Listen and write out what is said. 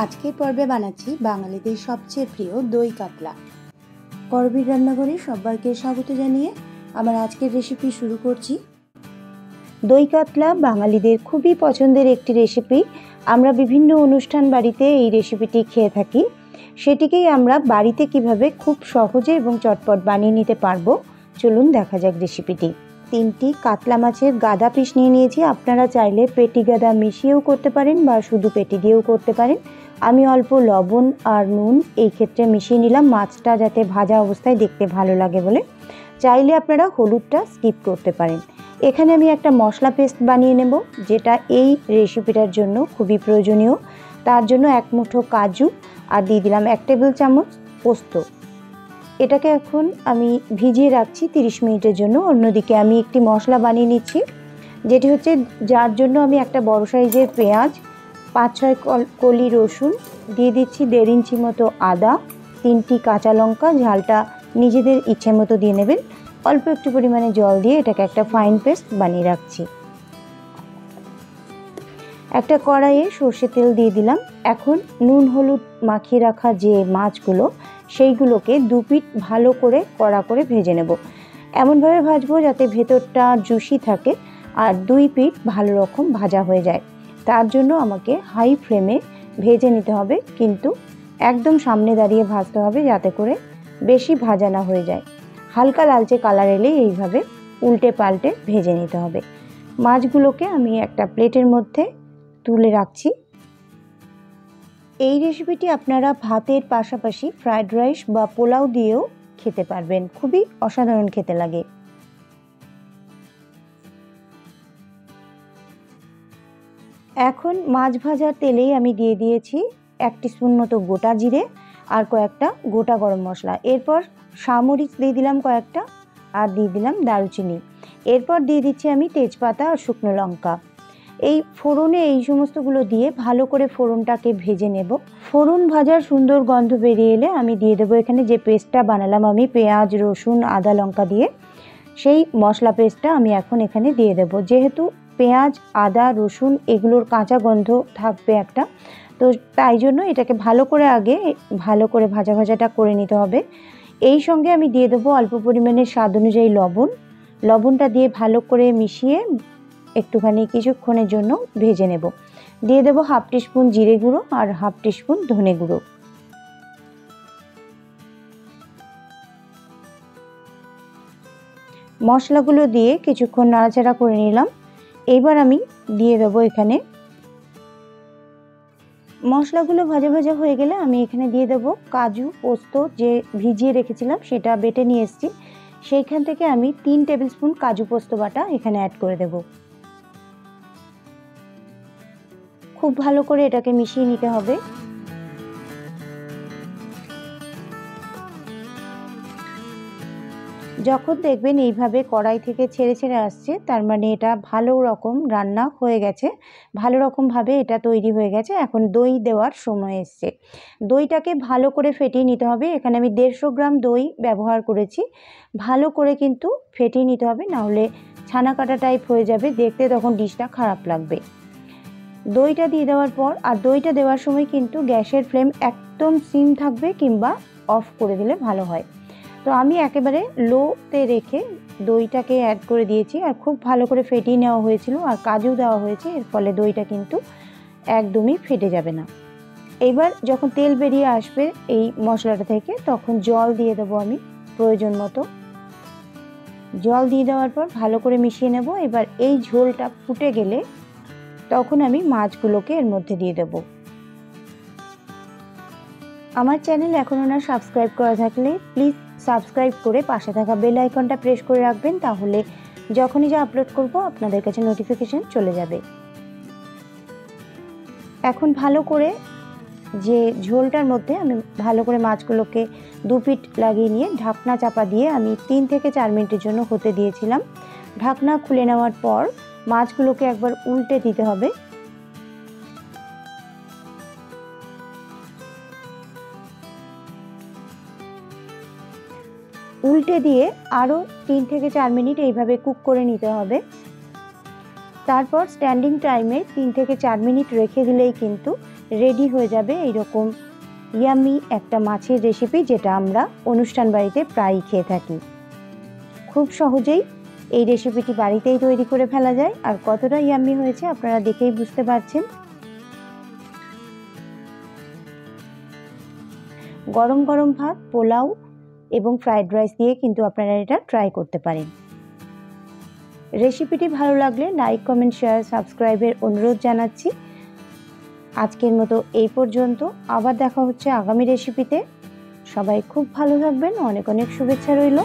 আজকের পর্বে বানাচ্ছি বাঙালিদের সবচেয়ে প্রিয় দই কাতলা। করবীর রান্নাঘরে সবাইকে স্বাগত জানিয়ে আমার আজকের রেসিপি শুরু করছি। দই কাতলা বাঙালিদের খুবই পছন্দের একটি রেসিপি। আমরা বিভিন্ন অনুষ্ঠান বাড়িতে এই রেসিপিটি খেয়ে থাকি। সেটিকেই আমরা বাড়িতে কিভাবে খুব সহজে এবং চটপট বানিয়ে নিতে পারবো, চলুন দেখা যাক রেসিপিটি। 3টি কাতলা মাছের গাদা পিস নিয়ে নিয়েছি। আপনারা চাইলে পেটি গাদা মিশিয়েও করতে পারেন বা শুধু পেটি দিয়েও করতে পারেন। আমি অল্প লবণ আর নুন এই ক্ষেত্রে মিশিয়ে নিলাম, মাছটা যাতে ভাজা অবস্থায় দেখতে ভালো লাগে বলে। চাইলে আপনারা হলুদটা স্কিপ করতে পারেন। এখানে আমি একটা মশলা পেস্ট বানিয়ে নেব, যেটা এই রেসিপিটার জন্য খুবই প্রয়োজনীয়। তার জন্য 1 মুঠো কাজু আর দিয়ে দিলাম 1 টেবিল চামচ পোস্ত। এটাকে এখন আমি ভিজিয়ে রাখছি 30 মিনিটের জন্য। অন্যদিকে আমি একটি মশলা বানিয়ে নিচ্ছি, যেটি হচ্ছে যার জন্য আমি একটা বড় সাইজের পেঁয়াজ, 5-6 কলি রসুন দিয়ে দিচ্ছি, 1.5 ইঞ্চি মতো আদা, 3টি কাঁচা লঙ্কা, ঝালটা নিজেদের ইচ্ছে মতো দিয়ে নেবেন। অল্প একটু পরিমাণে জল দিয়ে এটাকে একটা ফাইন পেস্ট বানিয়ে রাখছি। একটা কড়াইয়ে সর্ষে তেল দিয়ে দিলাম। এখন নুন হলুদ মাখিয়ে রাখা যে মাছগুলো, সেইগুলোকে 2 পিঠ ভালো করে কড়া করে ভেজে নেব। এমনভাবে ভাজবো যাতে ভেতরটা জুসি থাকে আর 2 পিঠ ভালো রকম ভাজা হয়ে যায়। তার জন্য আমাকে হাই ফ্লেমে ভেজে নিতে হবে, কিন্তু একদম সামনে দাঁড়িয়ে ভাজতে হবে যাতে করে বেশি ভাজা না হয়ে যায়। হালকা লালচে কালার এলেই এইভাবে উল্টে পাল্টে ভেজে নিতে হবে। মাছগুলোকে আমি একটা প্লেটের মধ্যে তুলে রাখছি। এই রেসিপিটি আপনারা ভাতের পাশাপাশি ফ্রাইড রাইস বা পোলাও দিয়েও খেতে পারবেন, খুবই অসাধারণ খেতে লাগে। এখন মাছ ভাজার তেলেই আমি দিয়ে দিয়েছি 1 টিস্পুন মতো গোটা জিরে আর কয়েকটা গোটা গরম মশলা। এরপর সামরিচ দিয়ে দিলাম কয়েকটা আর দিয়ে দিলাম দারুচিনি। এরপর দিয়ে দিচ্ছি আমি তেজপাতা আর শুকনো লঙ্কা। এই ফোড়নে এই সমস্তগুলো দিয়ে ভালো করে ফোড়নটাকে ভেজে নেব। ফোড়ন ভাজার সুন্দর গন্ধ বেরিয়ে এলে আমি দিয়ে দেবো এখানে যে পেস্টটা বানালাম আমি পেঁয়াজ রসুন আদা লঙ্কা দিয়ে, সেই মশলা পেস্টটা আমি এখন এখানে দিয়ে দেবো। যেহেতু পেঁয়াজ আদা রসুন এগুলোর কাঁচা গন্ধ থাকবে একটা, তো তাই জন্য এটাকে ভালো করে আগে ভালো করে ভাজাটা করে নিতে হবে। এই সঙ্গে আমি দিয়ে দেবো অল্প পরিমাণে স্বাদ অনুযায়ী লবণ। লবণটা দিয়ে ভালো করে মিশিয়ে একটুখানি কিছুক্ষণের জন্য ভেজে নেব। দিয়ে দেবো 1/2 টিস্পুন জিরে গুঁড়ো আর 1/2 টিস্পুন ধনে গুঁড়ো। মশলাগুলো দিয়ে কিছুক্ষণ নাড়াচাড়া করে নিলাম। এইবার আমি দিয়ে দেবো এখানে মশলাগুলো ভাজা ভাজা হয়ে গেলে আমি এখানে দিয়ে দেবো কাজু পোস্ত যে ভিজিয়ে রেখেছিলাম, সেটা বেটে নিয়ে এসেছি। সেইখান থেকে আমি 3 টেবিল স্পুন কাজু পোস্ত বাটা এখানে অ্যাড করে দেব। খুব ভালো করে এটাকে মিশিয়ে নিতে হবে। যখন দেখবেন এইভাবে কড়াই থেকে ছেড়ে ছেড়ে আসছে, তার মানে এটা ভালো রকম রান্না হয়ে গেছে, ভালো রকমভাবে এটা তৈরি হয়ে গেছে। এখন দই দেওয়ার সময় এসছে। দইটাকে ভালো করে ফেটিয়ে নিতে হবে। এখানে আমি 150 গ্রাম দই ব্যবহার করেছি। ভালো করে কিন্তু ফেটিয়ে নিতে হবে, নাহলে ছানা কাটা টাইপ হয়ে যাবে, দেখতে তখন ডিশটা খারাপ লাগবে। দইটা দিয়ে দেওয়ার পর, আর দইটা দেওয়ার সময় কিন্তু গ্যাসের ফ্লেম একদম সিম থাকবে কিংবা অফ করে দিলে ভালো হয়। তো আমি একেবারে লোতে রেখে দইটাকে অ্যাড করে দিয়েছি, আর খুব ভালো করে ফেটিয়ে নেওয়া হয়েছিল আর কাজু দেওয়া হয়েছে, এর ফলে দইটা কিন্তু একদমই ফেটে যাবে না। এবার যখন তেল বেরিয়ে আসবে এই মশলাটা থেকে, তখন জল দিয়ে দেবো আমি প্রয়োজন মতো। জল দিয়ে দেওয়ার পর ভালো করে মিশিয়ে নেব। এবার এই ঝোলটা ফুটে গেলে তখন আমি মাছগুলোকে এর মধ্যে দিয়ে দেব। আমার চ্যানেল এখনও না সাবস্ক্রাইব করা থাকলে প্লিজ সাবস্ক্রাইব করে পাশে থাকা বেল আইকনটা প্রেস করে রাখবেন, তাহলে যখনই যা আপলোড করব আপনাদের কাছে নোটিফিকেশন চলে যাবে। এখন ভালো করে যে ঝোলটার মধ্যে আমি ভালো করে মাছগুলোকে 2 পিঠ লাগিয়ে নিয়ে ঢাকনা চাপা দিয়ে আমি 3 থেকে 4 মিনিটের জন্য হতে দিয়েছিলাম। ঢাকনা খুলে নেওয়ার পর মাছগুলোকে একবার উল্টে দিতে হবে। উল্টে দিয়ে আরও 3 থেকে 4 মিনিট এইভাবে কুক করে নিতে হবে। তারপর স্ট্যান্ডিং টাইমে 3 থেকে 4 মিনিট রেখে দিলেই কিন্তু রেডি হয়ে যাবে এইরকম ইয়ামি একটা মাছের রেসিপি, যেটা আমরা অনুষ্ঠান বাড়িতে প্রায়ই খেয়ে থাকি। খুব সহজেই এই রেসিপিটি বাড়িতেই তৈরি করে ফেলা যায়, আর কতটা ইয়ামি হয়েছে আপনারা দেখেই বুঝতে পারছেন। গরম গরম ভাত, পোলাও এবং ফ্রাইড রাইস দিয়ে কিন্তু আপনারা এটা ট্রাই করতে পারেন। রেসিপিটি ভালো লাগলে লাইক, কমেন্ট, শেয়ার, সাবস্ক্রাইবের অনুরোধ জানাচ্ছি। আজকের মতো এই পর্যন্ত, আবার দেখা হচ্ছে আগামী রেসিপিতে। সবাই খুব ভালো থাকবেন, অনেক অনেক শুভেচ্ছা রইল।